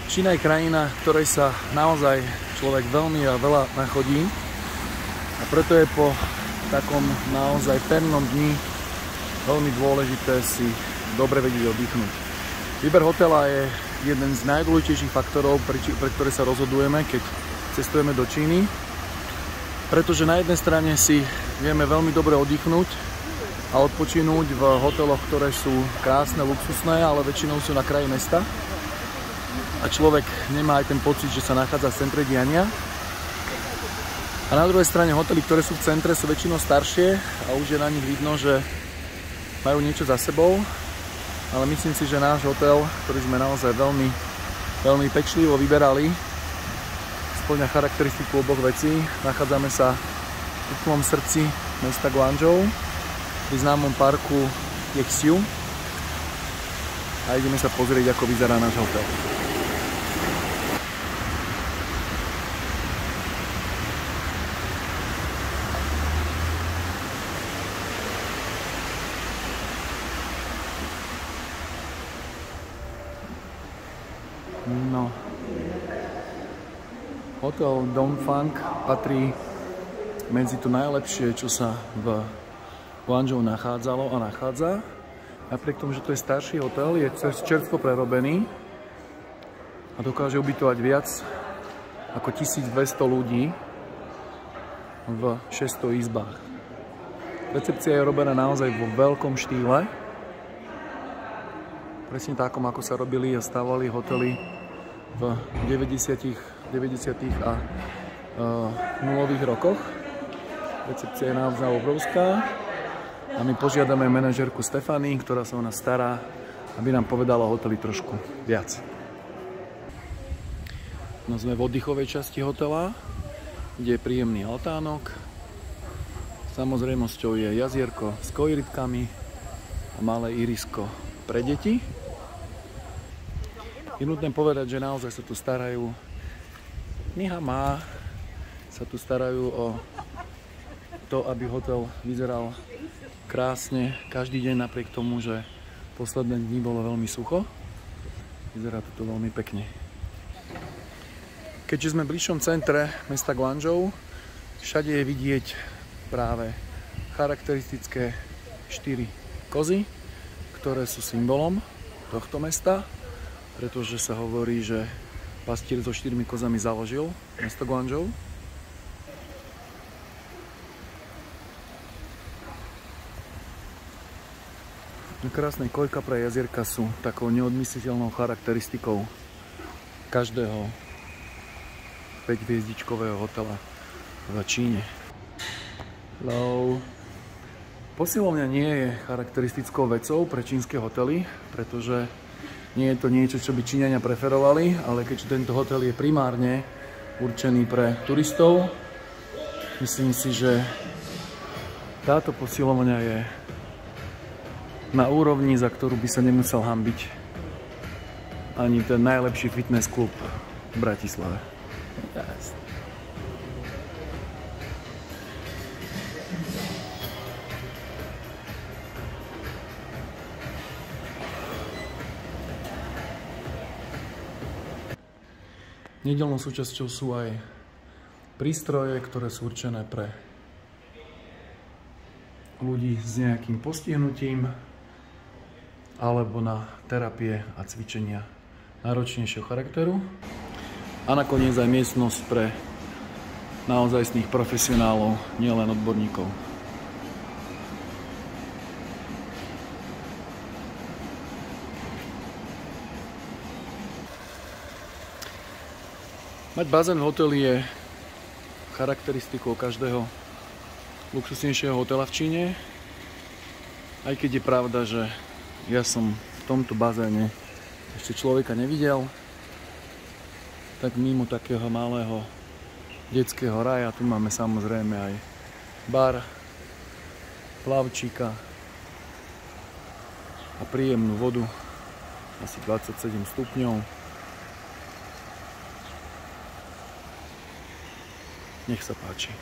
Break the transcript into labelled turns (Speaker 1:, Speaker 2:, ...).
Speaker 1: Čína je krajina, ktorej sa naozaj človek veľmi a veľa nachodí a preto je po takom naozaj pevnom dni veľmi dôležité si dobre vedieť oddychnúť. Výber hotela je jeden z najdôležitejších faktorov, pre ktoré sa rozhodujeme, keď cestujeme do Číny, pretože na jednej strane si vieme veľmi dobre oddychnúť a odpočinúť v hoteloch, ktoré sú krásne, luxusné, ale väčšinou sú na kraji mesta. A človek nemá aj ten pocit, že sa nachádza v centre diania. A na druhej strane hotely, ktoré sú v centre, sú väčšinou staršie a už je na nich vidno, že majú niečo za sebou. Ale myslím si, že náš hotel, ktorý sme naozaj veľmi pečlivo vyberali, spĺňa charakteristiku oboch vecí. Nachádzame sa v úplnom srdci mesta Guangzhou, pri známom parku Yexiu. A ideme sa pozrieť, ako vyzerá náš hotel. No, hotel Dongfang patrí medzi to najlepšie, čo sa v Guangzhou nachádzalo a nachádza. Napriek tomu, že to je starší hotel, je čerstvo prerobený a dokáže ubytovať viac ako 1200 ľudí v 600 izbách. Recepcia je robená naozaj vo veľkom štýle, presne takom, ako sa robili a stavali hotely v 90. a nulových rokoch. Recepcia je naozaj obrovská a my požiadame manažérku Stefany, ktorá sa o nás stará, aby nám povedala o hoteli trošku viac. No, sme v oddychovej časti hotela, kde je príjemný altánok. Samozrejmosťou je jazierko s kojritkami a malé irisko pre deti. Je nutné povedať, že naozaj sa tu starajú, sa tu starajú o to, aby hotel vyzeral krásne každý deň, napriek tomu, že posledné dni bolo veľmi sucho. Vyzerá to tu veľmi pekne. Keďže sme v bližšom centre mesta Guangzhou, všade je vidieť práve charakteristické 4 kozy, ktoré sú symbolom tohto mesta, pretože sa hovorí, že pastier so 4 kozami založil mesto Guangzhou. Krásne kojka pre jazierka sú takou neodmysliteľnou charakteristikou každého 5-hviezdičkového hotela v Číne. Hello. Posilovňa nie je charakteristickou vecou pre čínske hotely, pretože nie je to niečo, čo by Číňania preferovali, ale keďže tento hotel je primárne určený pre turistov, myslím si, že táto posilovňa je na úrovni, za ktorú by sa nemusel hanbiť ani ten najlepší fitness klub v Bratislave. Yes. Nedeľnou súčasťou sú aj prístroje, ktoré sú určené pre ľudí s nejakým postihnutím alebo na terapie a cvičenia náročnejšieho charakteru. A nakoniec aj miestnosť pre naozajstných profesionálov, nielen odborníkov. Mať bazén v hoteli je charakteristikou každého luxusnejšieho hotela v Číne. Aj keď je pravda, že ja som v tomto bazéne ešte človeka nevidel, tak mimo takého malého detského raja tu máme samozrejme aj bar, plavčíka a príjemnú vodu, asi 27 stupňov. Nech sa páči.